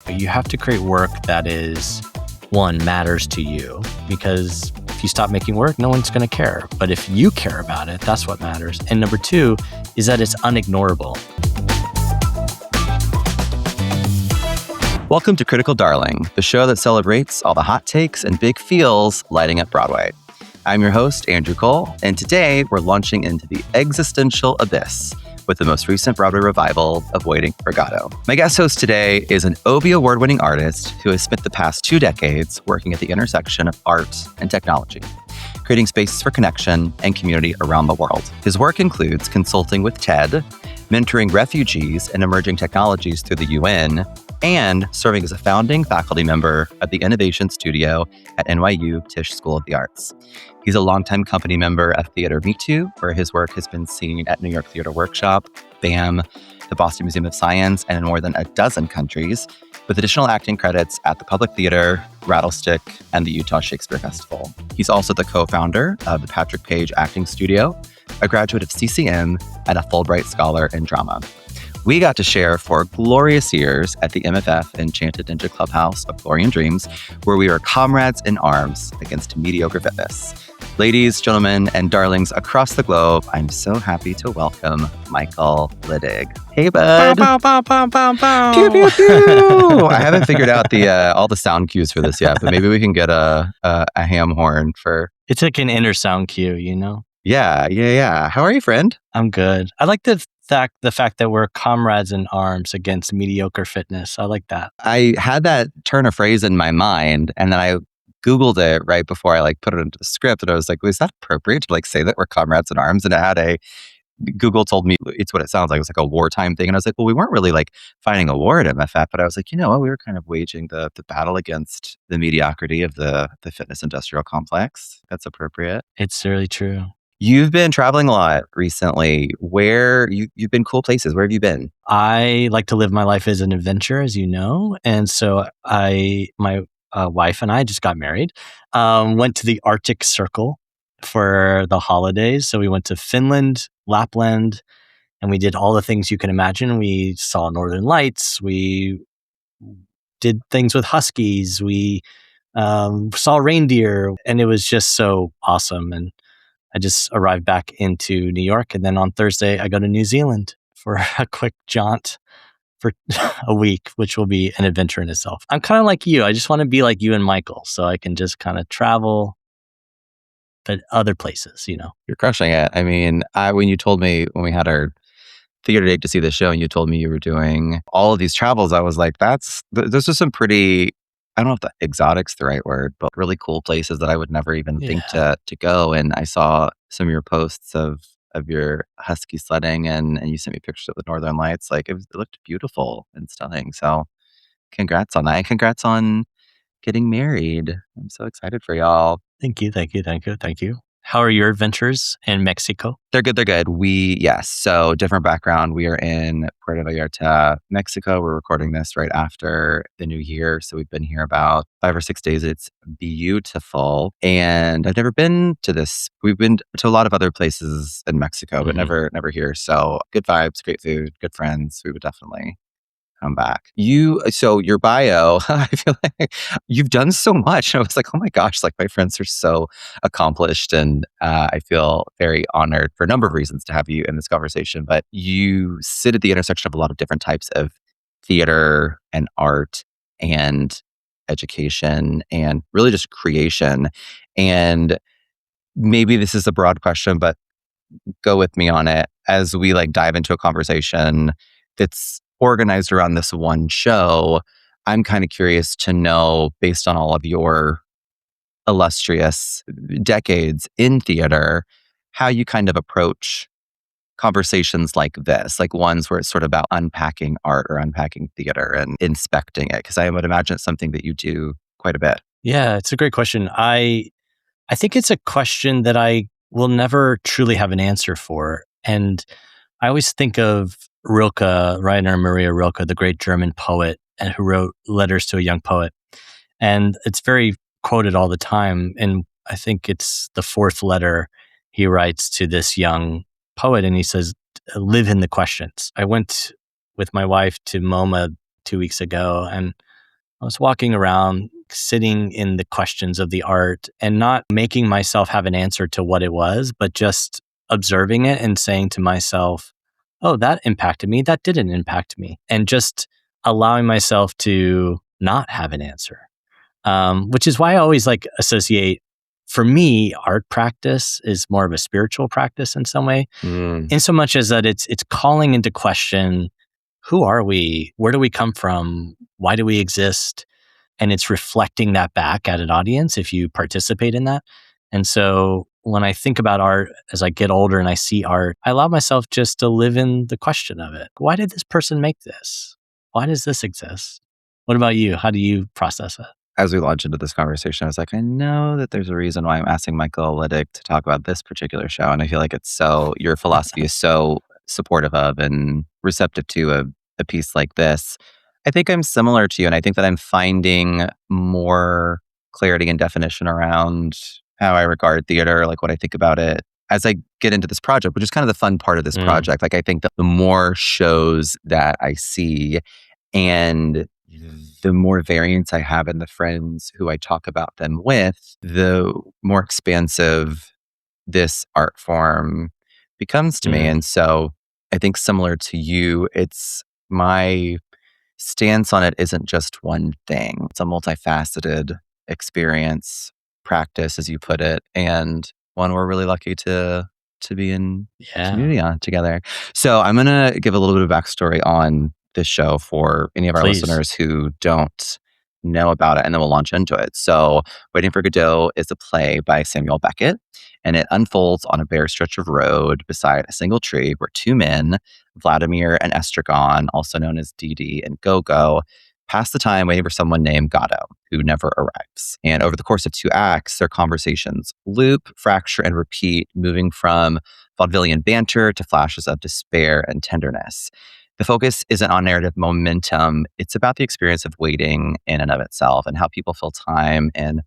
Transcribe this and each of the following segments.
You have to create work that is, one, matters to you, because if you stop making work, no one's going to care. But if you care about it, that's what matters. And number two is that it's unignorable. Welcome to Critical Darling, the show that celebrates all the hot takes and big feels lighting up Broadway. I'm your host, Andrew Cole, and today we're launching into the existential abyss with the most recent Broadway revival of Waiting for Godot. My guest host today is an Obie Award-winning artist who has spent the past 2 decades working at the intersection of art and technology, creating spaces for connection and community around the world. His work includes consulting with TED, mentoring refugees and emerging technologies through the UN, and serving as a founding faculty member at the Innovation Studio at NYU Tisch School of the Arts. He's a longtime company member of Theater Me Too, where his work has been seen at New York Theater Workshop, BAM, the Boston Museum of Science, and in more than a dozen countries, with additional acting credits at the Public Theater, Rattlestick, and the Utah Shakespeare Festival. He's also the co-founder of the Patrick Page Acting Studio, a graduate of CCM, and a Fulbright Scholar in Drama. We got to share 4 glorious years at the MFF Enchanted Ninja Clubhouse of Glory and Dreams, where we were comrades in arms against mediocre fitness. Ladies, gentlemen, and darlings across the globe, I'm so happy to welcome Michael Littig. Hey, bud. Bow, bow, bow, bow, bow. Pew, pew, pew. I haven't figured out all the sound cues for this yet, but maybe we can get a ham horn for... It's like an inner sound cue, you know? Yeah. How are you, friend? I'm good. I like the fact that we're comrades in arms against mediocre fitness. I like that. I had that turn of phrase in my mind, and then I Googled it right before I put it into the script, and I was like, was that appropriate to say that we're comrades in arms? And it had Google told me it's what it sounds like. It was like a wartime thing. And I was like, well, we weren't really fighting a war at MFF, but I was like, you know what? We were kind of waging the battle against the mediocrity of the fitness industrial complex. That's appropriate. It's really true. You've been traveling a lot recently. Where you've been cool places. Where have you been? I like to live my life as an adventurer, as you know. And so my wife and I just got married, went to the Arctic Circle for the holidays. So we went to Finland, Lapland, and we did all the things you can imagine. We saw Northern Lights. We did things with huskies. We saw reindeer, and it was just so awesome. And I just arrived back into New York, and then on Thursday, I go to New Zealand for a quick jaunt for a week, which will be an adventure in itself. I'm kind of like you. I just want to be like you and Michael, so I can just kind of travel, but other places, you know. You're crushing it. I mean, when you told me when we had our theater date to see the show, and you told me you were doing all of these travels, I was like, those are some pretty... I don't know if the exotic's the right word, but really cool places that I would never even think to go. And I saw some of your posts of your husky sledding, and you sent me pictures of the Northern Lights. It looked beautiful and stunning. So congrats on that. And congrats on getting married. I'm so excited for y'all. Thank you. How are your adventures in Mexico? They're good. Yes. So different background. We are in Puerto Vallarta, Mexico. We're recording this right after the new year. So we've been here about 5 or 6 days. It's beautiful. And I've never been to this. We've been to a lot of other places in Mexico, but never here. So good vibes, great food, good friends. We would definitely come back. So your bio, I feel like you've done so much. I was like, oh my gosh, my friends are so accomplished, and I feel very honored for a number of reasons to have you in this conversation. But you sit at the intersection of a lot of different types of theater and art and education and really just creation. And maybe this is a broad question, but go with me on it as we dive into a conversation that's organized around this one show. I'm kind of curious to know, based on all of your illustrious decades in theater, how you kind of approach conversations like this, ones where it's sort of about unpacking art or unpacking theater and inspecting it. Because I would imagine it's something that you do quite a bit. Yeah, it's a great question. I think it's a question that I will never truly have an answer for. And I always think of Rilke, Rainer Maria Rilke, the great German poet, and who wrote Letters to a Young Poet. And it's very quoted all the time. And I think it's the 4th letter he writes to this young poet. And he says, live in the questions. I went with my wife to MoMA 2 weeks ago, and I was walking around, sitting in the questions of the art and not making myself have an answer to what it was, but just observing it and saying to myself, oh, that impacted me. That didn't impact me. And just allowing myself to not have an answer. Which is why I always like associate, for me, art practice is more of a spiritual practice in some way, in so much as that it's calling into question, who are we? Where do we come from? Why do we exist? And it's reflecting that back at an audience if you participate in that. And so when I think about art as I get older and I see art, I allow myself just to live in the question of it. Why did this person make this? Why does this exist? What about you? How do you process it? As we launched into this conversation, I was like, I know that there's a reason why I'm asking Michael Littig to talk about this particular show. And I feel like your philosophy is so supportive of and receptive to a piece like this. I think I'm similar to you. And I think that I'm finding more clarity and definition around how I regard theater, like what I think about it as I get into this project, which is kind of the fun part of this project. Like, I think that the more shows that I see and the more variance I have in the friends who I talk about them with, the more expansive this art form becomes to me. And so I think similar to you, it's my stance on it isn't just one thing. It's a multifaceted experience, practice, as you put it, and one we're really lucky to be in community on together. So I'm gonna give a little bit of backstory on this show for any of our listeners who don't know about it, and then we'll launch into it. So Waiting for Godot is a play by Samuel Beckett, and it unfolds on a bare stretch of road beside a single tree where two men, Vladimir and Estragon, also known as Didi and Gogo, pass the time waiting for someone named Godot, who never arrives. And over the course of 2 acts, their conversations loop, fracture, and repeat, moving from vaudevillian banter to flashes of despair and tenderness. The focus isn't on narrative momentum. It's about the experience of waiting in and of itself and how people fill time and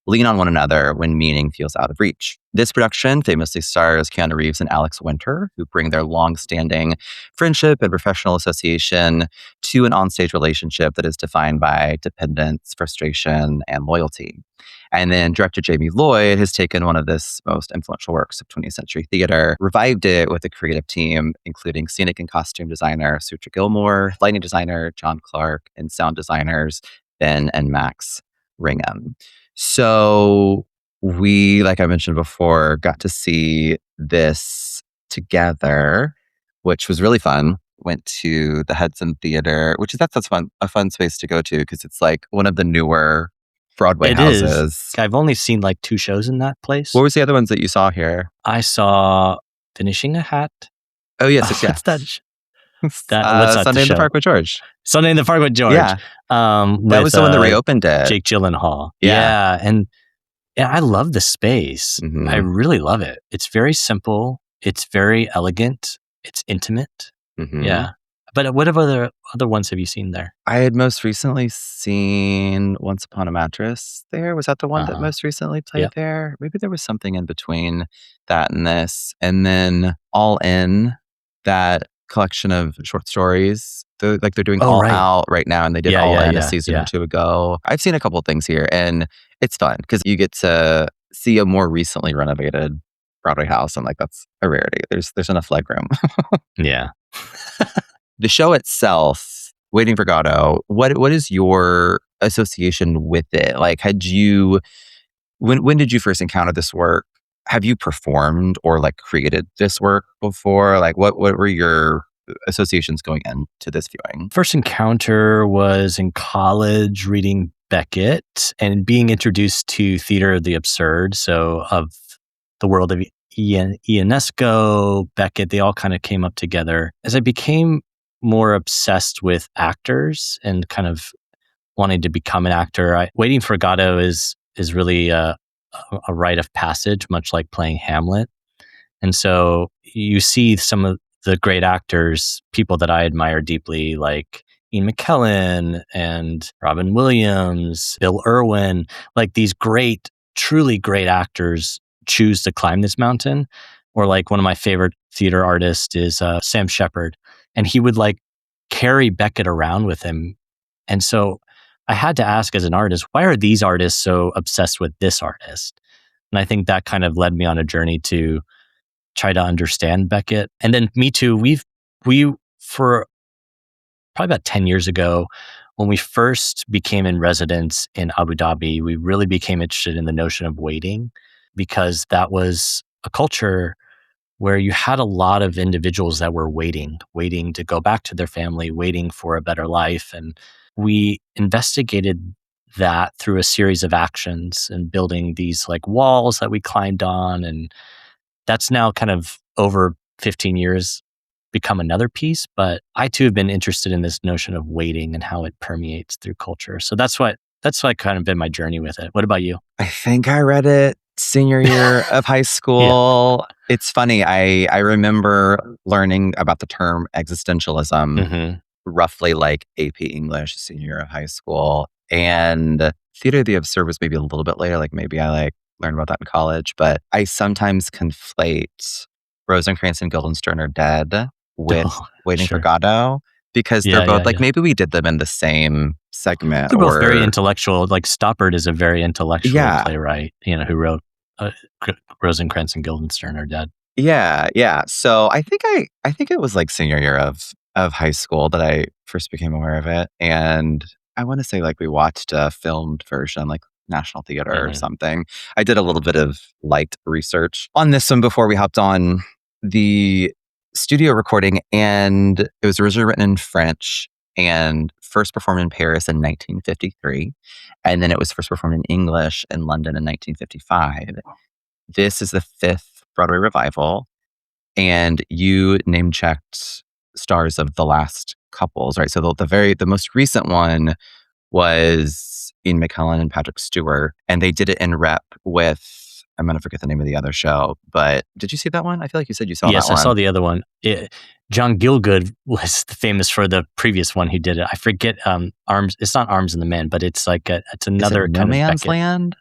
lean on one another when meaning feels out of reach. This production famously stars Keanu Reeves and Alex Winter, who bring their long-standing friendship and professional association to an onstage relationship that is defined by dependence, frustration, and loyalty. And then director Jamie Lloyd has taken one of this most influential works of 20th century theater, revived it with a creative team, including scenic and costume designer Sutra Gilmore, lighting designer John Clark, and sound designers Ben and Max Ringham. So we, like I mentioned before, got to see this together, which was really fun. Went to the Hudson Theater, which is that's fun, a fun space to go to because it's like one of the newer Broadway houses. I've only seen like 2 shows in that place. What was the other ones that you saw here? I saw Finishing a Hat. Oh yes, What's that? what's that Sunday in the Park with George. Sunday in the Park with George. Yeah, that was the one that reopened it. Jake Gyllenhaal. Yeah, and I love the space. Mm-hmm. I really love it. It's very simple. It's very elegant. It's intimate. Mm-hmm. Yeah. But what other ones have you seen there? I had most recently seen Once Upon a Mattress there. Was that the one that most recently played there? Maybe there was something in between that and this. And then All In, that collection of short stories. They're doing All Out right now, and they did All In a season or 2 ago. I've seen a couple of things here, and it's fun because you get to see a more recently renovated Broadway house, and like that's a rarity. There's enough leg room. Yeah. The show itself, Waiting for Godot, what is your association with it? Like, when did you first encounter this work? Have you performed or like created this work before? Like, what were your associations going into this viewing? First encounter was in college reading Beckett and being introduced to theater of the absurd. So of the world of Ionesco, Beckett, they all kind of came up together. As I became more obsessed with actors and kind of wanting to become an actor, Waiting for Godot is really a rite of passage, much like playing Hamlet. And so you see some of the great actors, people that I admire deeply, like Ian McKellen and Robin Williams, Bill Irwin, like these great, truly great actors choose to climb this mountain. Or like one of my favorite theater artists is Sam Shepard. And he would like carry Beckett around with him. And so I had to ask as an artist, why are these artists so obsessed with this artist? And I think that kind of led me on a journey to try to understand Beckett. And then Me Too, we for probably about 10 years ago, when we first became in residence in Abu Dhabi, we really became interested in the notion of waiting, because that was a culture where you had a lot of individuals that were waiting to go back to their family, waiting for a better life. And we investigated that through a series of actions and building these like walls that we climbed on. And that's now kind of over 15 years become another piece. But I too have been interested in this notion of waiting and how it permeates through culture. So that's what kind of been my journey with it. What about you? I think I read it senior year of high Yeah. school. It's funny. I remember learning about the term existentialism Hmm. roughly like AP English senior year of high school. And Theater of the Absurd was maybe a little bit later. Like maybe I learned about that in college. But I sometimes conflate Rosencrantz and Guildenstern Are Dead with Oh, Waiting for sure. Godot, because they're Yeah, both yeah, like yeah. maybe we did them in the same segment They're both very or intellectual. Like Stoppard is a very intellectual yeah. playwright, who wrote uh, Rosencrantz and Guildenstern Are Dead. Yeah, yeah. So I think it was like senior year of high school that I first became aware of it, and I want to say like we watched a filmed version, like National Theater or Hmm. something. I did a little bit of light research on this one before we hopped on the studio recording, and it was originally written in French and first performed in Paris in 1953, and then it was first performed in English in London in 1955. This is the fifth Broadway revival, and you name checked stars of the last couples, right? So the most recent one was Ian McKellen and Patrick Stewart, and they did it in rep with, I'm gonna forget the name of the other show, but did you see that one? I feel like you said you saw that Yes, I saw one. the other one. John Gielgud was famous for the previous one he did. It. I forget Arms. It's not Arms and the Man, but it's like it's Is it another No kind of Man's Beckett. Land?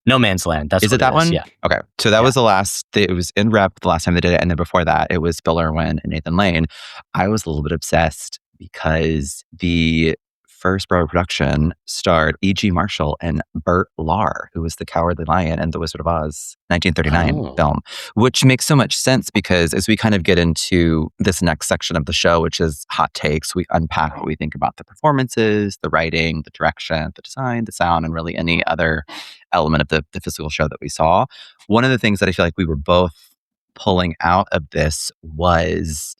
No Man's Land. That's Is it what it that is. one? Yeah, Okay. So that yeah. was it was in rep the last time they did it. And then before that, it was Bill Irwin and Nathan Lane. I was a little bit obsessed because the first Broadway production starred E.G. Marshall and Bert Lahr, who was the Cowardly Lion and The Wizard of Oz 1939 Oh. film, which makes so much sense because as we kind of get into this next section of the show, which is hot takes, we unpack what we think about the performances, the writing, the direction, the design, the sound, and really any other element of the physical show that we saw. One of the things that I feel like we were both pulling out of this was,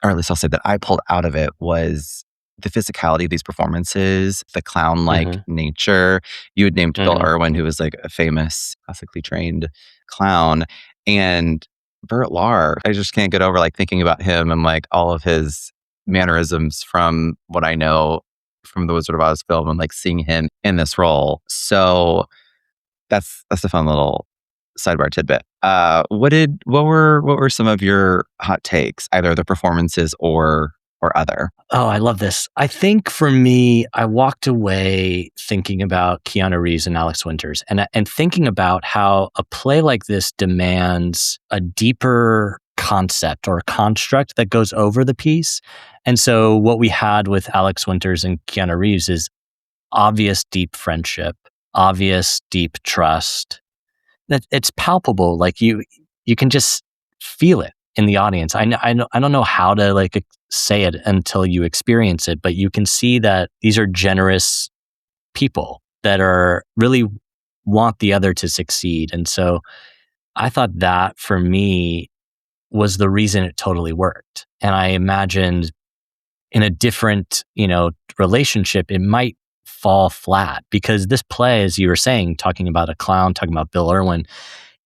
or at least I'll say that I pulled out of it, was the physicality of these performances, the clown-like Hmm. nature. You had named Bill Hmm. Irwin, who was like a famous classically trained clown, and Burt Lahr. I just can't get over like thinking about him and like all of his mannerisms from what I know from the Wizard of Oz film and like seeing him in this role. So that's a fun little sidebar tidbit. What were some of your hot takes, either the performances or other? Oh, I love this. I think for me, I walked away thinking about Keanu Reeves and Alex Winters, and thinking about how a play like this demands a deeper concept or construct that goes over the piece. And so, what we had with Alex Winters and Keanu Reeves is obvious deep friendship, obvious deep trust. That it's palpable. Like you can just feel it in the audience. I don't know how to like say it until you experience it, but you can see that these are generous people that are really want the other to succeed. And so I thought that for me was the reason it totally worked. And I imagined in a different, relationship, it might fall flat, because this play, as you were saying, talking about a clown, talking about Bill Irwin,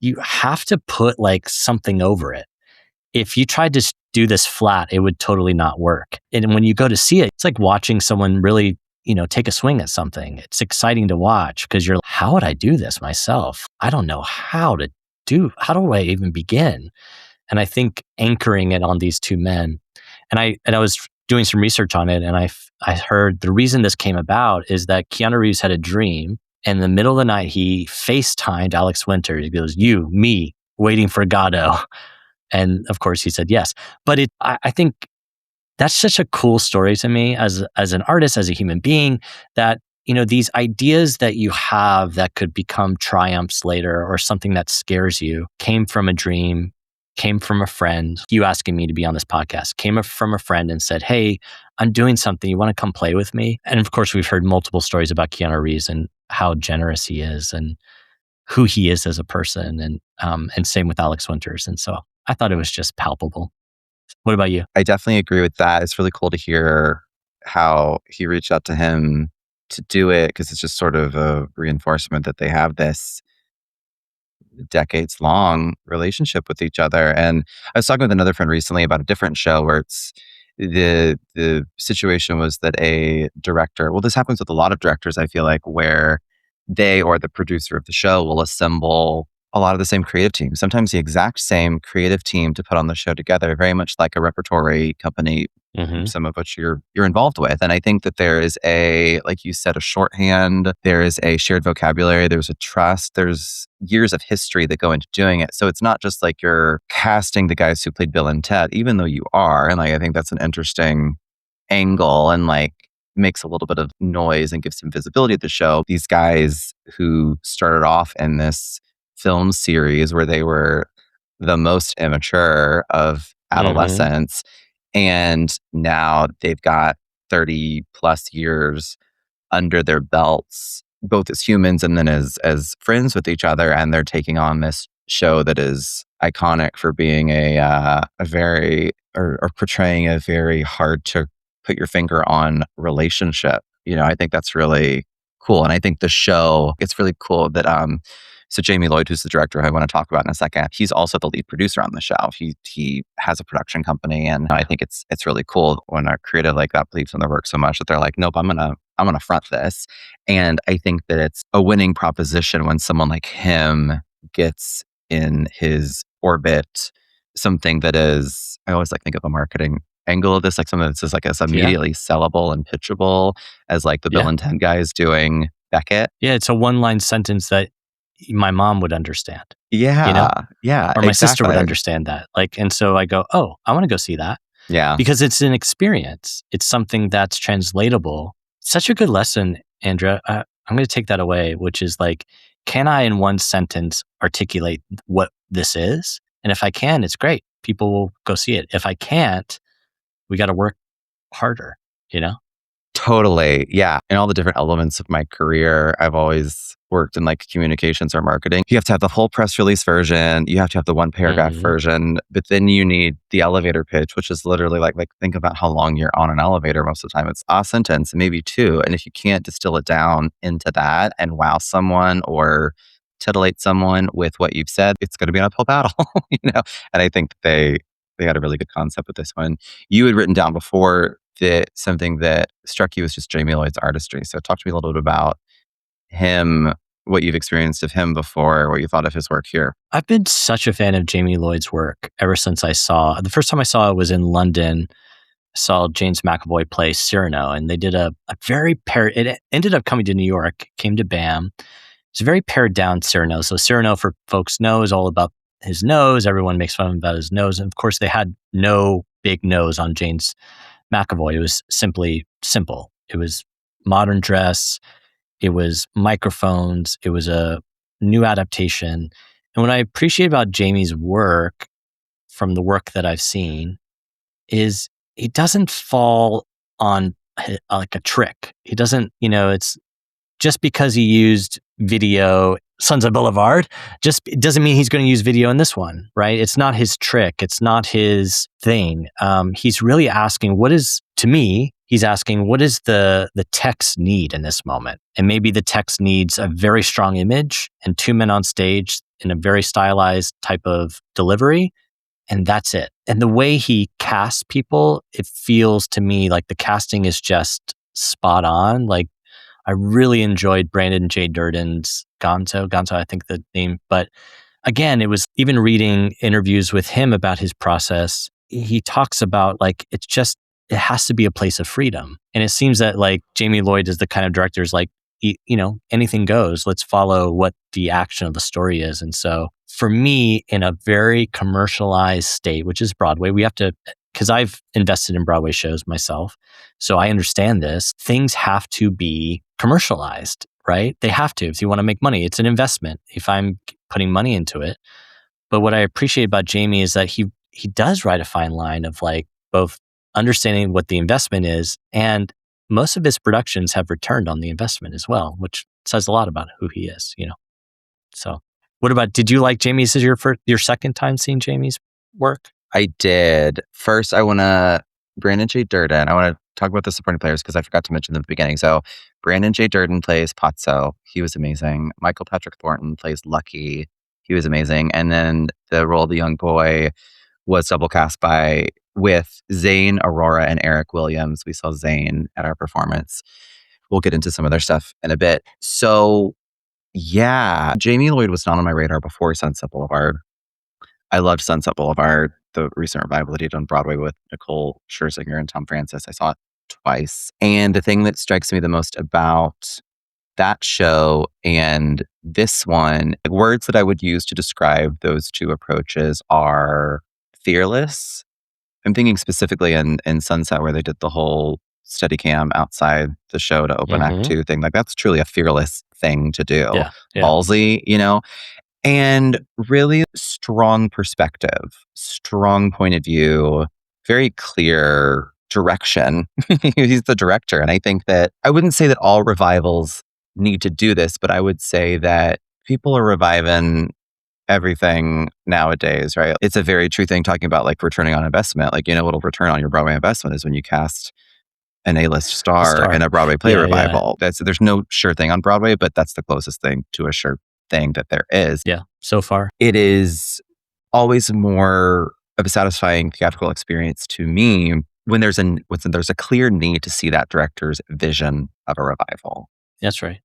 you have to put like something over it. If you tried to do this flat, it would totally not work. And when you go to see it, it's like watching someone really, take a swing at something. It's exciting to watch because you're like, how would I do this myself? I don't know how do I even begin? And I think anchoring it on these two men, and I was doing some research on it, and I heard the reason this came about is that Keanu Reeves had a dream. And in the middle of the night, he FaceTimed Alex Winters. He goes, "You, me, waiting for Godot." And of course, he said yes. But I think that's such a cool story to me as an artist, as a human being, that these ideas that you have that could become triumphs later or something that scares you came from a dream, came from a friend. You asking me to be on this podcast came from a friend and said, "Hey, I'm doing something. You want to come play with me?" And of course, we've heard multiple stories about Keanu Reeves and how generous he is and who he is as a person, and same with Alex Winters. And so I thought it was just palpable. What about you? I definitely agree with that. It's really cool to hear how he reached out to him to do it because it's just sort of a reinforcement that they have this decades long relationship with each other. And I was talking with another friend recently about a different show where it's the situation was that a director, well, this happens with a lot of directors, I feel like, where they or the producer of the show will assemble a lot of the same creative team, sometimes the exact same creative team to put on the show together, very much like a repertory company, Mm-hmm. some of which you're involved with. And I think that there is a, like you said, a shorthand, there is a shared vocabulary, there's a trust, there's years of history that go into doing it. So it's not just like you're casting the guys who played Bill and Ted, even though you are. And like I think that's an interesting angle and like makes a little bit of noise and gives some visibility to the show. These guys who started off in this film series where they were the most immature of Mm-hmm. adolescents, and now they've got 30 plus years under their belts, both as humans and then as friends with each other, and they're taking on this show that is iconic for being a very or portraying a very hard to put your finger on relationship. I think that's really cool, and I think the show it's really cool that so Jamie Lloyd, who's the director, who I want to talk about in a second, he's also the lead producer on the show. He has a production company, and I think it's really cool when a creative like that believes in their work so much that they're like, nope, I'm gonna front this. And I think that it's a winning proposition when someone like him gets in his orbit something that is, I always like think of a marketing angle of this, like something that's just like as Yeah. immediately sellable and pitchable as like the Bill Yeah. and Ted guys doing Beckett. Yeah. It's a one-line sentence that my mom would understand, you Yeah, know, yeah, or my sister would exactly. understand that. Like, and so I go, "Oh, I want to go see that." Yeah, Because it's an experience. It's something that's translatable. Such a good lesson, Andrea. I'm going to take that away, which is like, can I in one sentence articulate what this is? And if I can, it's great. People will go see it. If I can't, we got to work harder, you know? totally. Yeah. In all the different elements of my career, I've always worked in like communications or marketing. You have to have the whole press release version. You have to have the one paragraph Hmm. version, but then you need the elevator pitch, which is literally like think about how long you're on an elevator. Most of the time it's a sentence, maybe two. And if you can't distill it down into that and wow someone or titillate someone with what you've said, it's going to be an uphill battle, And I think they had a really good concept with this one. You had written down before that something that struck you as just Jamie Lloyd's artistry. So talk to me a little bit about him, what you've experienced of him before, what you thought of his work here. I've been such a fan of Jamie Lloyd's work ever since the first time I saw it was in London. I saw James McAvoy play Cyrano, and they did a very it ended up coming to New York, came to BAM. It's a very pared down Cyrano. So Cyrano, for folks know, is all about his nose. Everyone makes fun about his nose. And of course, they had no big nose on James McAvoy. It was simply simple. It was modern dress. It was microphones. It was a new adaptation. And what I appreciate about Jamie's work from the work that I've seen is he doesn't fall on like a trick. He doesn't, it's just because he used video Sunset Boulevard just it doesn't mean he's going to use video in this one, right? It's not his trick. It's not his thing. He's really asking he's asking what does the text need in this moment? And maybe the text needs a very strong image and two men on stage in a very stylized type of delivery. And that's it. And the way he casts people, it feels to me like the casting is just spot on. Like I really enjoyed Brandon J. Durden's Gonzo. Gonzo, I think the name. But again, it was even reading interviews with him about his process. He talks about like, it has to be a place of freedom. And it seems that like Jamie Lloyd is the kind of director is like, anything goes. Let's follow what the action of the story is. And so for me, in a very commercialized state, which is Broadway, we have to because I've invested in Broadway shows myself, so I understand this. Things have to be commercialized, right? They have to. If you want to make money, it's an investment. If I'm putting money into it. But what I appreciate about Jamie is that he does ride a fine line of like both understanding what the investment is, and most of his productions have returned on the investment as well, which says a lot about who he is, you know. So, what about? Did you like Jamie's? Is your second time seeing Jamie's work? I did. First, I want to Brandon J. Durden. I want to talk about the supporting players because I forgot to mention them at the beginning. So, Brandon J. Durden plays Patso. He was amazing. Michael Patrick Thornton plays Lucky. He was amazing. And then the role of the young boy was double cast with Zane, Aurora, and Eric Williams. We saw Zane at our performance. We'll get into some of their stuff in a bit. So, yeah, Jamie Lloyd was not on my radar before Sunset Boulevard. I loved Sunset Boulevard, the recent revival that he did on Broadway with Nicole Scherzinger and Tom Francis. I saw it twice. And the thing that strikes me the most about that show and this one, the words that I would use to describe those two approaches are fearless. I'm thinking specifically in Sunset where they did the whole Steadicam outside the show to open Act 2 thing. Like that's truly a fearless thing to do. Yeah. Ballsy, you know? And really strong perspective, strong point of view, very clear direction. He's the director. And I think that I wouldn't say that all revivals need to do this, but I would say that people are reviving everything nowadays, right? It's a very true thing talking about like returning on investment. Like, you know, what'll return on your Broadway investment is when you cast an A-list star in a Broadway play revival. There's no sure thing on Broadway, but that's the closest thing to a sure thing that there is. Yeah, so far. It is always more of a satisfying theatrical experience to me when there's a clear need to see that director's vision of a revival. That's right.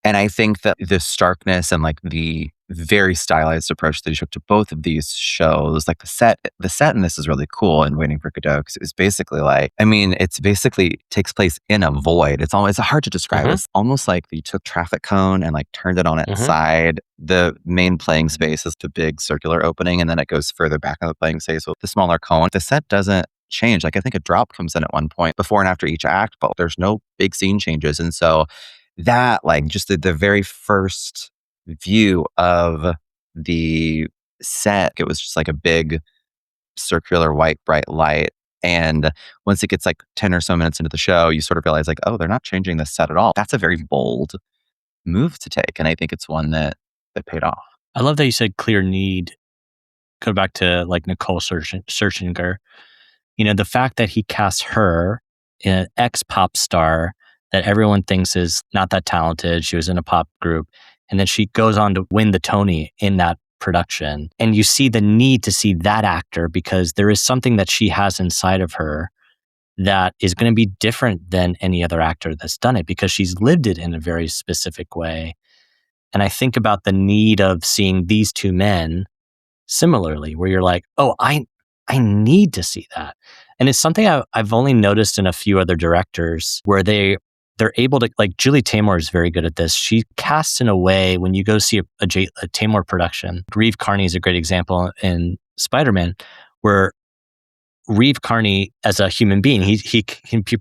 And I think that the starkness and like the very stylized approach that he took to both of these shows, like the set in this is really cool in Waiting for Godot because it was basically like, I mean, it's basically takes place in a void. It's hard to describe. It's almost like you took traffic cone and like turned it on its side. The main playing space is the big circular opening, and then it goes further back on the playing space with the smaller cone. The set doesn't change. Like I think a drop comes in at one point before and after each act, but there's no big scene changes. And so that like just the very first view of the set, it was just like a big circular white bright light. And once it gets like 10 or so minutes into the show, you sort of realize like, oh, they're not changing the set at all. That's a very bold move to take. And I think it's one that paid off. I love that you said clear need. Go back to like Nicole Scherzinger. You know, the fact that he cast her, an ex-pop star that everyone thinks is not that talented. She was in a pop group. And then she goes on to win the Tony in that production. And you see the need to see that actor because there is something that she has inside of her that is going to be different than any other actor that's done it because she's lived it in a very specific way. And I think about the need of seeing these two men similarly, where you're like, oh, I need to see that. And it's something I've only noticed in a few other directors where they're able to, like Julie Taymor is very good at this. She casts in a way when you go see a Taymor production. Reeve Carney is a great example in Spider-Man, where Reeve Carney as a human being, he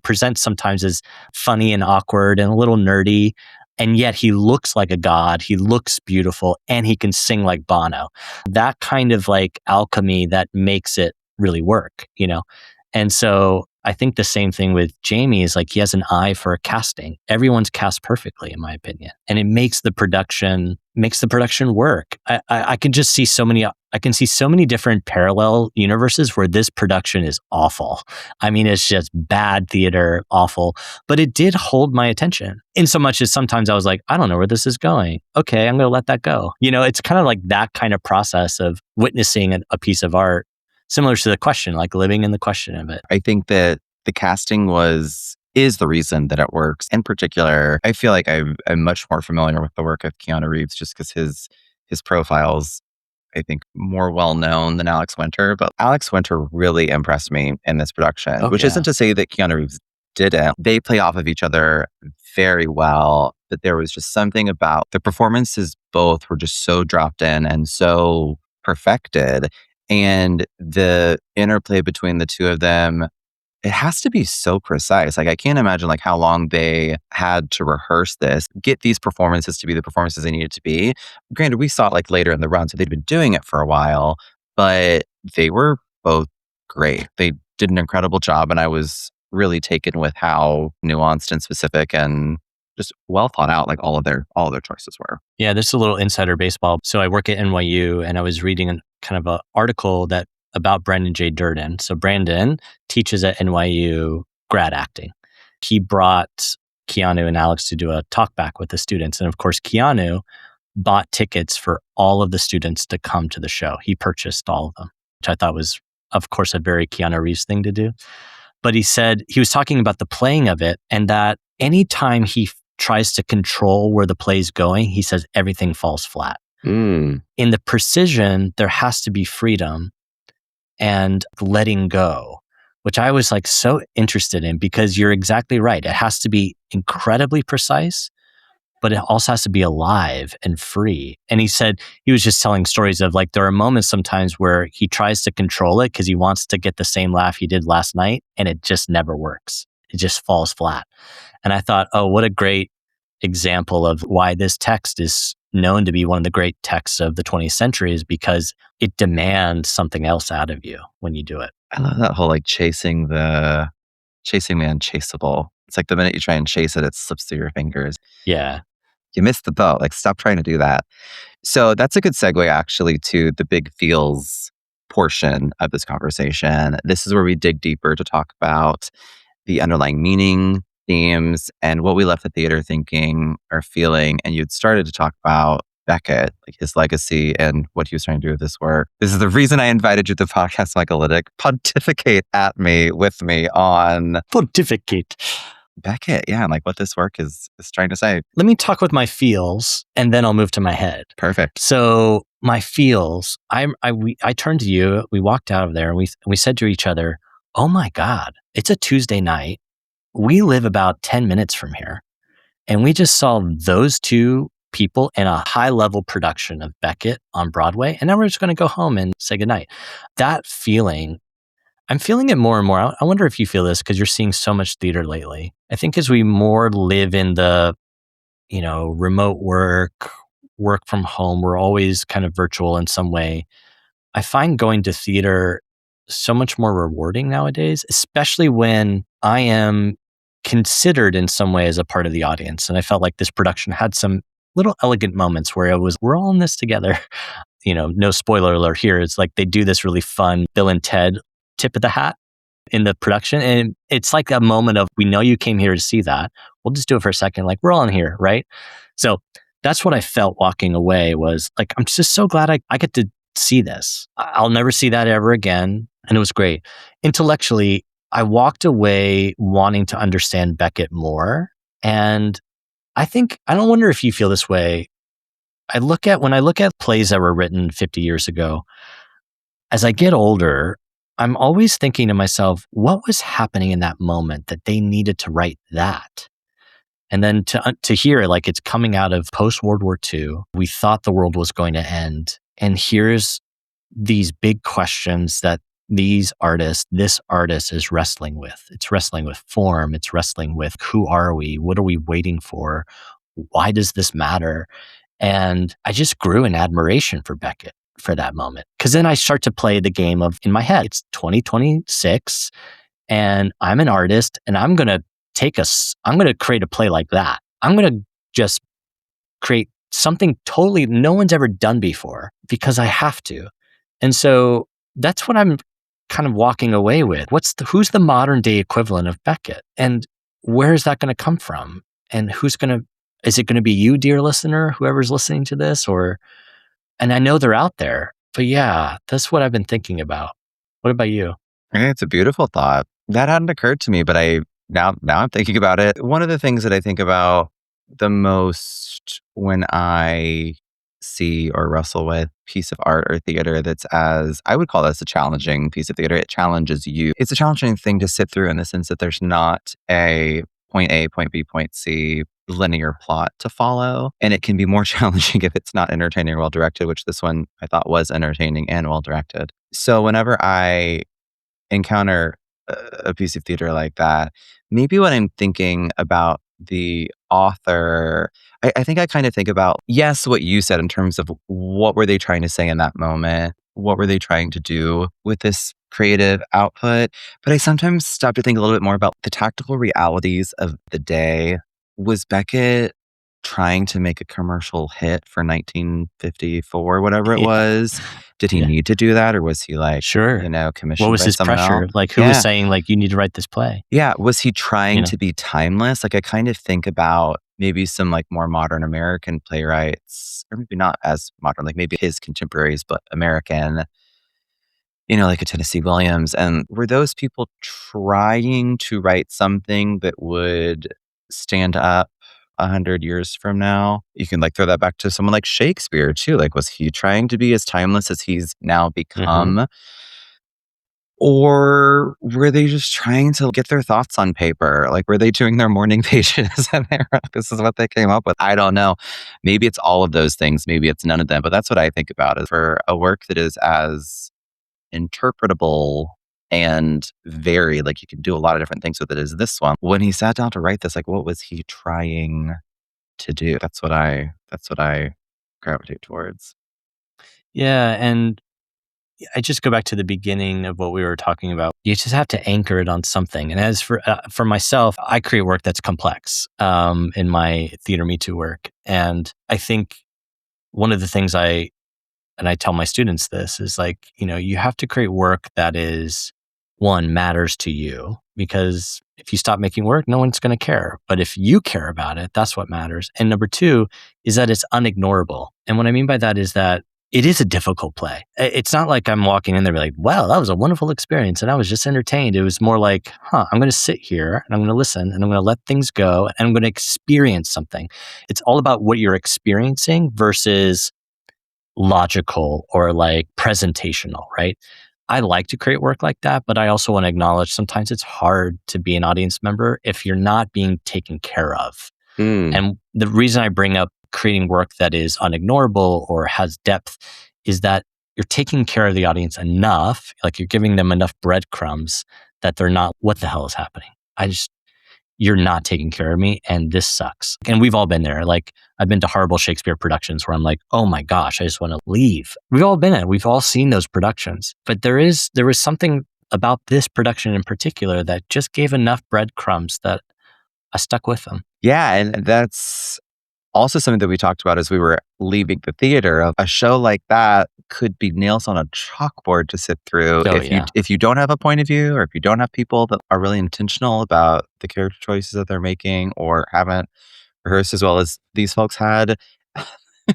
presents sometimes as funny and awkward and a little nerdy, and yet he looks like a god. He looks beautiful, and he can sing like Bono. That kind of like alchemy that makes it really work, you know? And so I think the same thing with Jamie is like he has an eye for casting. Everyone's cast perfectly, in my opinion, and it makes the production work. I can just see so many. I can see so many different parallel universes where this production is awful. I mean, it's just bad theater, awful. But it did hold my attention in so much as sometimes I was like, I don't know where this is going. Okay, I'm going to let that go. You know, it's kind of like that kind of process of witnessing a piece of art. Similar to the question, like living in the question of it. I think that the casting is the reason that it works. In particular, I feel like I'm much more familiar with the work of Keanu Reeves just because his profile's, I think, more well known than Alex Winter. But Alex Winter really impressed me in this production, which isn't to say that Keanu Reeves didn't. They play off of each other very well, but there was just something about the performances both were just so dropped in and so perfected. And the interplay between the two of them, it has to be so precise. Like I can't imagine like how long they had to rehearse this, get these performances to be the performances they needed to be. Granted, we saw it like later in the run, so they'd been doing it for a while, but they were both great. They did an incredible job, and I was really taken with how nuanced and specific and just well thought out like all of their choices were. Yeah, this is a little insider baseball. So I work at NYU, and I was reading kind of an article that about Brandon J. Durden. So Brandon teaches at NYU grad acting. He brought Keanu and Alex to do a talk back with the students. And of course, Keanu bought tickets for all of the students to come to the show. He purchased all of them, which I thought was, of course, a very Keanu Reeves thing to do. But he said he was talking about the playing of it, and that anytime he tries to control where the play's going, he says everything falls flat. In the precision, there has to be freedom and letting go, which I was like so interested in, because you're exactly right. It has to be incredibly precise, but it also has to be alive and free. And he said, he was just telling stories of like, there are moments sometimes where he tries to control it because he wants to get the same laugh he did last night, and it just never works. It just falls flat. And I thought, oh, what a great example of why this text is known to be one of the great texts of the 20th century, is because it demands something else out of you when you do it. I love that whole like chasing the unchaseable. It's like the minute you try and chase it, it slips through your fingers. Yeah. You missed the boat. Like, stop trying to do that. So that's a good segue actually to the big feels portion of this conversation. This is where we dig deeper to talk about the underlying meaning, themes, and what we left the theater thinking or feeling. And you'd started to talk about Beckett, like his legacy and what he was trying to do with this work. This is the reason I invited you to the podcast, Michael Littig. Pontificate at me, with me on Pontificate. Beckett, yeah, and like what this work is trying to say. Let me talk with my feels, and then I'll move to my head. Perfect. So my feels, I turned to you. We walked out of there, and we said to each other, "Oh my God, it's a Tuesday night. We live about 10 minutes from here, and we just saw those two people in a high-level production of Beckett on Broadway, and now we're just going to go home and say goodnight." That feeling, I'm feeling it more and more. I wonder if you feel this, because you're seeing so much theater lately. I think as we more live in the, remote work from home, we're always kind of virtual in some way. I find going to theater so much more rewarding nowadays, especially when I am considered in some way as a part of the audience. And I felt like this production had some little elegant moments where we're all in this together. No spoiler alert here. It's like they do this really fun Bill and Ted tip of the hat in the production. And it's like a moment of, we know you came here to see that. We'll just do it for a second. Like, we're all in here, right? So that's what I felt walking away, was like, I'm just so glad I get to see this. I'll never see that ever again. And it was great. Intellectually, I walked away wanting to understand Beckett more. And I don't wonder if you feel this way. When I look at plays that were written 50 years ago, as I get older, I'm always thinking to myself, what was happening in that moment that they needed to write that? And then to hear it, like it's coming out of post-World War II, we thought the world was going to end. And here's these big questions that this artist is wrestling with. It's wrestling with form. It's wrestling with, who are we? What are we waiting for? Why does this matter? And I just grew in admiration for Beckett for that moment. Because then I start to play the game of, in my head, it's 2026 and I'm an artist, and I'm going to create a play like that. I'm going to just create something totally no one's ever done before, because I have to. And so that's what I'm kind of walking away with. Who's the modern day equivalent of Beckett? And where is that going to come from? And is it going to be you, dear listener, whoever's listening to this? And I know they're out there, but yeah, that's what I've been thinking about. What about you? It's a beautiful thought. That hadn't occurred to me, but now I'm thinking about it. One of the things that I think about the most when I see or wrestle with a piece of art or theater that's, as I would call this, a challenging piece of theater, it challenges you. It's a challenging thing to sit through, in the sense that there's not a point A, point B, point C, linear plot to follow. And it can be more challenging if it's not entertaining or well directed, which this one I thought was entertaining and well directed. So whenever I encounter a piece of theater like that, maybe when I'm thinking about the author, I think I kind of think about, yes, what you said in terms of what were they trying to say in that moment? What were they trying to do with this creative output? But I sometimes stop to think a little bit more about the tactical realities of the day. Was Beckett trying to make a commercial hit for 1954, whatever it Yeah. was? Did he Yeah. need to do that? Or was he like, Sure. What commissioned was by his someone else? pressure? Like, who was Yeah. saying, like, "You need to write this play," Yeah. Was he you trying know? to be timeless? Like, I kind of think about maybe some like more modern American playwrights, or maybe not as modern, like maybe his contemporaries, but American, like a Tennessee Williams. And were those people trying to write something that would stand up 100 years from now? You can like throw that back to someone like Shakespeare too. Like, was he trying to be as timeless as he's now Mhm. become? Or were they just trying to get their thoughts on paper? Like, were they doing their morning pages and they're like, this is what they came up with? I don't know. Maybe it's all of those things. Maybe it's none of them. But that's what I think about is for a work that is as interpretable and varied, like you can do a lot of different things with it as this one. When he sat down to write this, like what was he trying to do? That's what I gravitate towards. Yeah, and I just go back to the beginning of what we were talking about. You just have to anchor it on something. And as for myself, I create work that's complex in my theater Me Too work. And I think one of the things I tell my students this is like, you have to create work that is one, matters to you, because if you stop making work, no one's going to care. But if you care about it, that's what matters. And number two is that it's unignorable. And what I mean by that is that it is a difficult play. It's not like I'm walking in there and be like, well, that was a wonderful experience and I was just entertained. It was more like, I'm going to sit here and I'm going to listen and I'm going to let things go and I'm going to experience something. It's all about what you're experiencing versus logical or like presentational, right? I like to create work like that, but I also want to acknowledge sometimes it's hard to be an audience member if you're not being taken care of. Mm. And the reason I bring up creating work that is unignorable or has depth is that you're taking care of the audience enough, like you're giving them enough breadcrumbs that they're not, what the hell is happening? I just, you're not taking care of me and this sucks. And we've all been there. Like I've been to horrible Shakespeare productions where I'm like, oh my gosh, I just want to leave. We've all been in it. We've all seen those productions. But there was something about this production in particular that just gave enough breadcrumbs that I stuck with them. Yeah, and that's also something that we talked about as we were leaving the theater. Of a show like that could be nails on a chalkboard to sit through Oh if you yeah. if you don't have a point of view, or if you don't have people that are really intentional about the character choices that they're making, or haven't rehearsed as well as these folks had.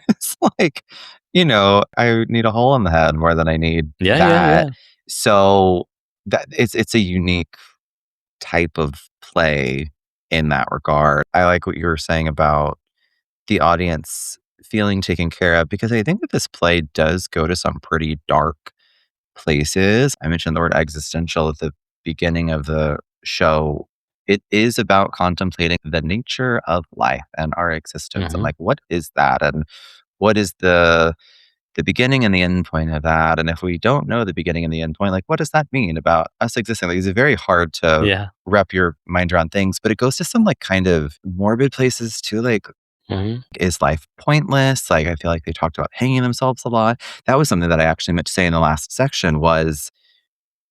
It's like, I need a hole in the head more than I need Yeah, yeah, that. yeah. So that it's a unique type of play in that regard. I like what you were saying about the audience feeling taken care of, because I think that this play does go to some pretty dark places. I mentioned the word existential at the beginning of the show. It is about contemplating the nature of life and our existence, and Hmm. like what is that, and what is the beginning and the end point of that. And if we don't know the beginning and the end point, like what does that mean about us existing? Like it's very hard to Yeah. wrap your mind around things, but it goes to some like kind of morbid places too. Like, Hmm. is life pointless? Like I feel like they talked about hanging themselves a lot. That was something that I actually meant to say in the last section was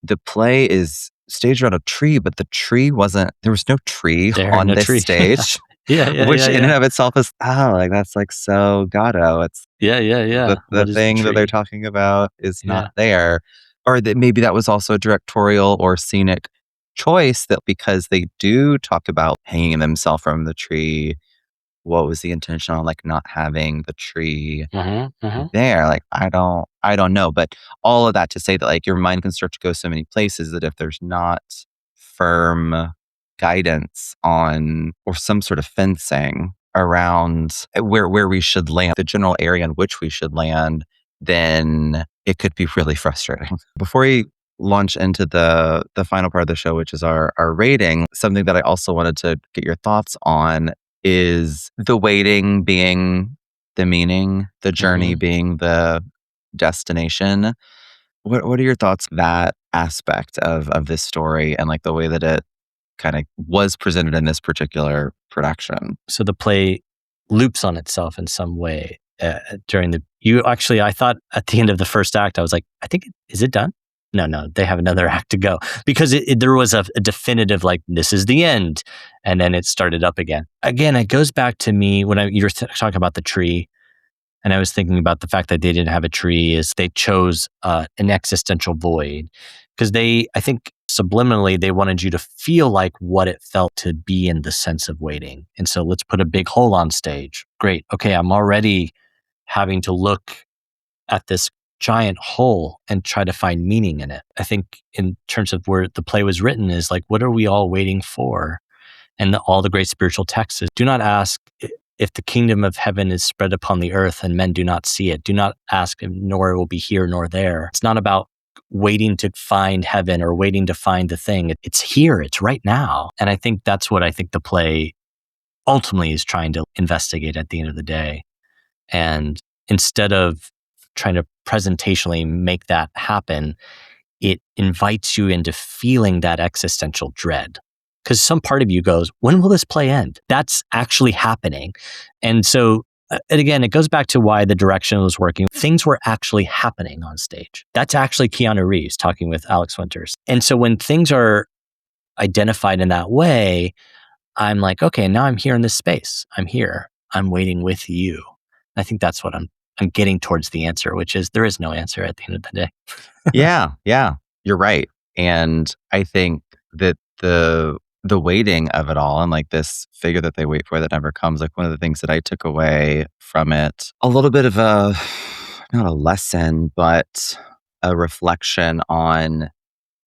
the play is staged around a tree, but the tree wasn't, there was no tree There in on a this tree. stage, Yeah, yeah, which yeah, in and yeah. of itself is, like that's like so Godot. It's Yeah, yeah, the yeah. the What is the thing that they're tree? talking about is not Yeah. there. Or that maybe that was also a directorial or scenic choice, that because they do talk about hanging themselves from the tree, what was the intention on like not having the tree Hmm. Hmm. there? Like I don't know. But all of that to say that like your mind can start to go so many places that if there's not firm guidance on, or some sort of fencing around where we should land, the general area in which we should land, then it could be really frustrating. Before we launch into the final part of the show, which is our rating, something that I also wanted to get your thoughts on Is the waiting being the meaning, the journey Mhm. being the destination? What are your thoughts on that aspect of this story and like the way that it kind of was presented in this particular production? So the play loops on itself in some way during the. You actually, I thought at the end of the first act, I was like, I think is it done? No, no, they have another act to go because there was a definitive like this is the end, and then it started up again. Again, it goes back to me when you were talking about the tree. And I was thinking about the fact that they didn't have a tree is they chose an existential void because I think subliminally, they wanted you to feel like what it felt to be in the sense of waiting. And so let's put a big hole on stage. Great. Okay. I'm already having to look at this giant hole and try to find meaning in it. I think in terms of where the play was written is like, what are we all waiting for? And all the great spiritual texts is do not ask if the kingdom of heaven is spread upon the earth and men do not see it. Do not ask, nor it will be here nor there. It's not about waiting to find heaven or waiting to find the thing. It's here. It's right now. And I think that's what I think the play ultimately is trying to investigate at the end of the day. And instead of trying to presentationally make that happen, it invites you into feeling that existential dread. Because some part of you goes, when will this play end? That's actually happening. And so, and again, it goes back to why the direction was working. Things were actually happening on stage. That's actually Keanu Reeves talking with Alex Winters. And so when things are identified in that way, I'm like, okay, now I'm here in this space. I'm here. I'm waiting with you. I think that's what I'm getting towards the answer, which is there is no answer at the end of the day. Yeah, yeah, you're right. And I think that the waiting of it all and like this figure that they wait for that never comes, like one of the things that I took away from it, a little bit of a not a lesson, but a reflection on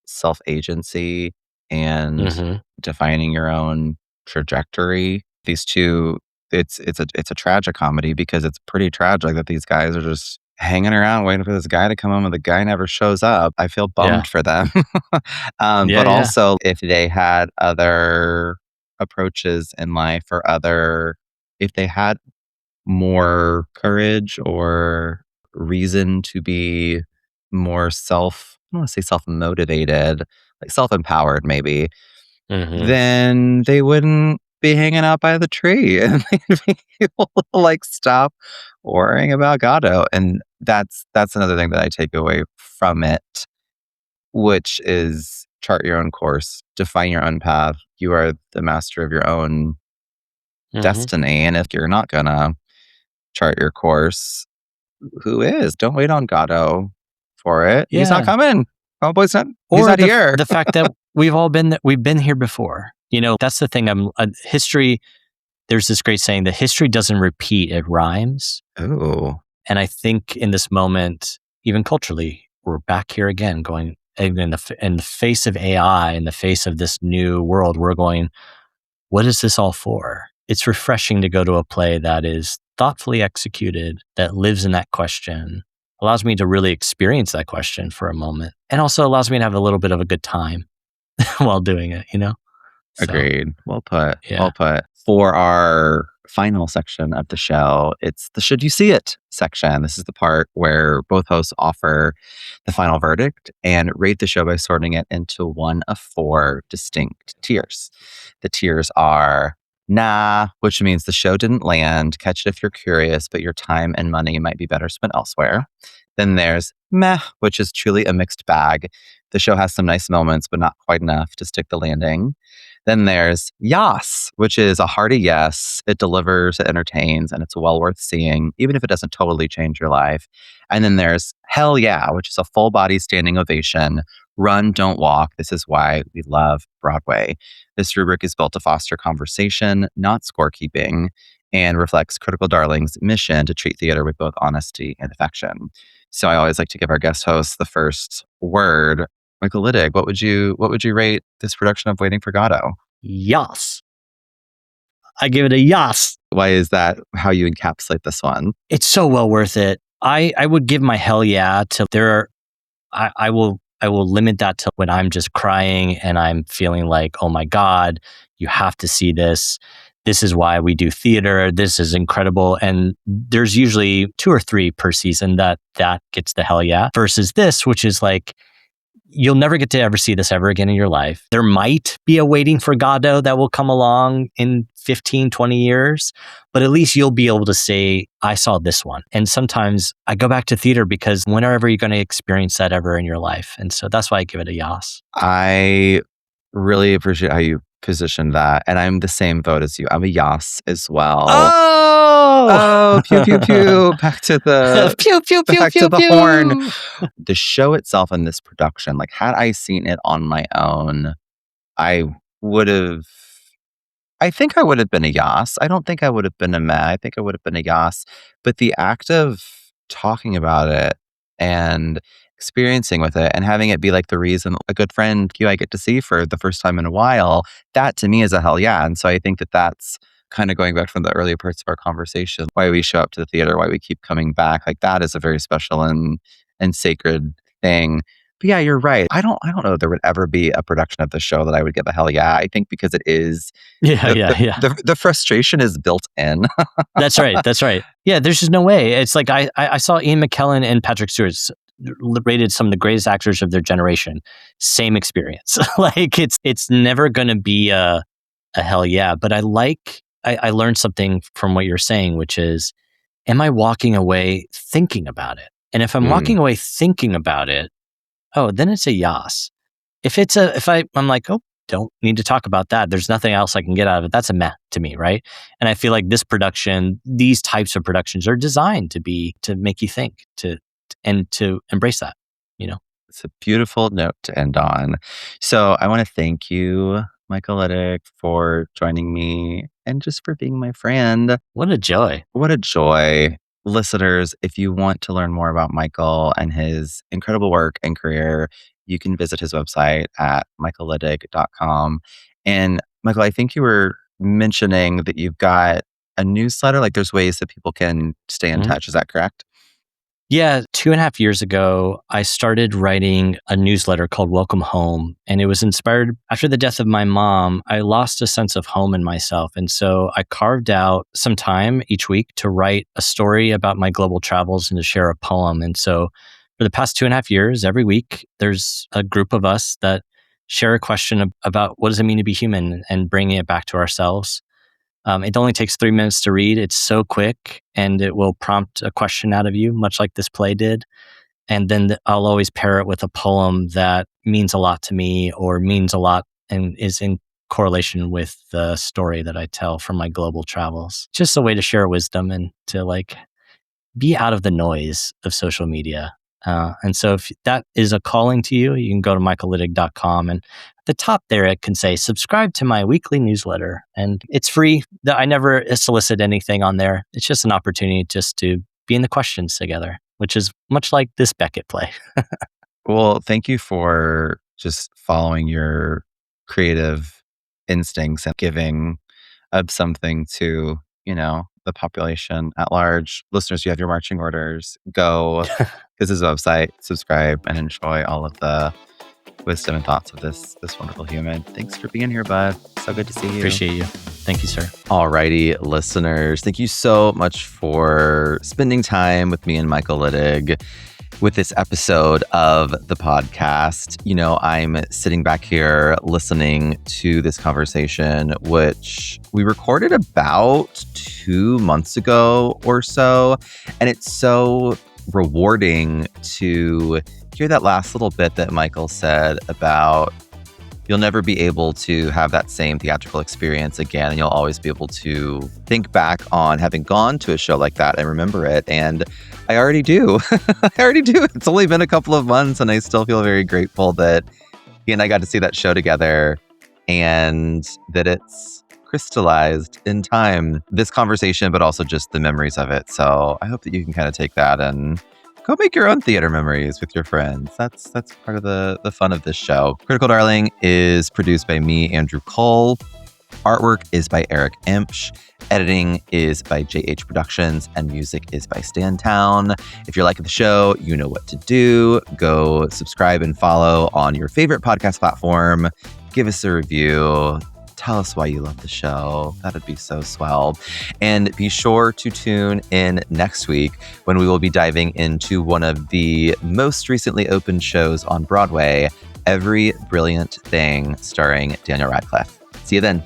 self-agency and Hmm. defining your own trajectory. These two, it's a tragic comedy because it's pretty tragic that these guys are just hanging around waiting for this guy to come home and the guy never shows up. I feel Yeah. bummed for them. Yeah. But Yeah. also if they had other approaches in life or if they had more courage or reason to be more I don't want to say self motivated, like self empowered, maybe, Hmm. then they wouldn't be hanging out by the tree and they'd be able to like stop worrying about Godot. And that's another thing that I take away from it, which is chart your own course, define your own path. You are the master of your own Hmm. destiny. And if you're not gonna chart your course, who is? Don't wait on Godot for it. He's not Yeah. coming. Homeboy's not. He's Or not here. the fact that we've been here before. That's the thing. History. There's this great saying that history doesn't repeat; it rhymes. Oh, And I think in this moment, even culturally, we're back here again, going in the face of AI, in the face of this new world. We're going, what is this all for? It's refreshing to go to a play that is thoughtfully executed, that lives in that question, allows me to really experience that question for a moment, and also allows me to have a little bit of a good time while doing it. So, agreed. Well put. yeah. Well put. For our final section of the show, it's the should you see it section. This is the part where both hosts offer the final verdict and rate the show by sorting it into one of four distinct tiers. The tiers are nah, which means the show didn't land, catch it if you're curious, but your time and money might be better spent elsewhere. Then there's meh, which is truly a mixed bag. The show has some nice moments, but not quite enough to stick the landing. Then there's Yas, which is a hearty yes. It delivers, it entertains, and it's well worth seeing, even if it doesn't totally change your life. And then there's Hell Yeah, which is a full body standing ovation. Run, don't walk. This is why we love Broadway. This rubric is built to foster conversation, not scorekeeping, and reflects Critical Darling's mission to treat theater with both honesty and affection. So I always like to give our guest hosts the first word. Michael Littig, what would you rate this production of Waiting for Godot? Yas. I give it a yas. Why is that how you encapsulate this one? It's so well worth it. I would give my hell yeah to there are I will limit that to when I'm just crying and I'm feeling like, oh my God, you have to see this. this is why we do theater. This is incredible. And there's usually 2 or 3 per season that gets the hell yeah, versus this, which is like, you'll never get to ever see this ever again in your life. There might be a Waiting for Godot that will come along in 15, 20 years, but at least you'll be able to say, I saw this one. And sometimes I go back to theater because whenever you're going to experience that ever in your life. And so that's why I give it a yas. I really appreciate how you positioned that. And I'm the same vote as you. I'm a yas as well. Oh, pew, pew, pew. Back to the pew, pew, pew, back pew, to the pew. horn. The show itself and this production, like had I seen it on my own, I think I would have been a yas. I don't think I would have been a meh. I think I would have been a yas. But the act of talking about it and experiencing with it and having it be like the reason a good friend I get to see for the first time in a while, that to me is a hell yeah. And so I think that that's kind of going back from the earlier parts of our conversation, why we show up to the theater, why we keep coming back. Like that is a very special and sacred thing. But yeah, you're right. I don't know if there would ever be a production of the show that I would give a hell yeah. I think because it is Yeah. the frustration is built in. That's right. Yeah, there's just no way. It's like I saw Ian McKellen and Patrick Stewart rated some of the greatest actors of their generation. Same experience. Like it's never going to be a hell yeah. But I learned something from what you're saying, which is, am I walking away thinking about it? And if I'm walking away thinking about it, then it's a yas. I'm like, don't need to talk about that. There's nothing else I can get out of it. That's a meh to me, right? And I feel like these types of productions are designed to make you think, to embrace that, It's a beautiful note to end on. So I want to thank you, Michael Littig, for joining me and just for being my friend. What a joy. What a joy. Listeners, if you want to learn more about Michael and his incredible work and career, you can visit his website at michaellittig.com. And Michael, I think you were mentioning that you've got a newsletter, like there's ways that people can stay in touch. Is that correct? Yeah, 2.5 years ago, I started writing a newsletter called Welcome Home. And it was inspired after the death of my mom. I lost a sense of home in myself. And so I carved out some time each week to write a story about my global travels and to share a poem. And so for the past 2.5 years, every week, there's a group of us that share a question about what does it mean to be human and bringing it back to ourselves. It only takes 3 minutes to read. It's so quick, and it will prompt a question out of you, much like this play did. And then I'll always pair it with a poem that means a lot to me or means a lot and is in correlation with the story that I tell from my global travels. Just a way to share wisdom and to be out of the noise of social media. And so if that is a calling to you, you can go to michaellittig.com, and at the top there, it can say, subscribe to my weekly newsletter. And it's free. I never solicit anything on there. It's just an opportunity just to be in the questions together, which is much like this Beckett play. Well, thank you for just following your creative instincts and giving up something to, the population at large. Listeners, you have your marching orders. Go visit his website, subscribe, and enjoy all of the wisdom and thoughts of this wonderful human. Thanks for being here, bud. So good to see you. Appreciate you. Thank you, sir. Alrighty, listeners. Thank you so much for spending time with me and Michael Littig with this episode of the podcast. I'm sitting back here listening to this conversation, which we recorded about 2 months ago or so. And it's so rewarding to hear that last little bit that Michael said about you'll never be able to have that same theatrical experience again. And you'll always be able to think back on having gone to a show like that and remember it. And I already do. It's only been a couple of months and I still feel very grateful that he and I got to see that show together and that it's crystallized in time, this conversation, but also just the memories of it. So I hope that you can kind of take that and go make your own theater memories with your friends. That's part of the fun of this show. Critical Darling is produced by me, Andrew Cole. Artwork is by Eric Imsch. Editing is by JH Productions, and music is by Stantown. If you're liking the show, you know what to do. Go subscribe and follow on your favorite podcast platform. Give us a review. Tell us why you love the show. That'd be so swell. And be sure to tune in next week when we will be diving into one of the most recently opened shows on Broadway, Every Brilliant Thing, starring Daniel Radcliffe. See you then.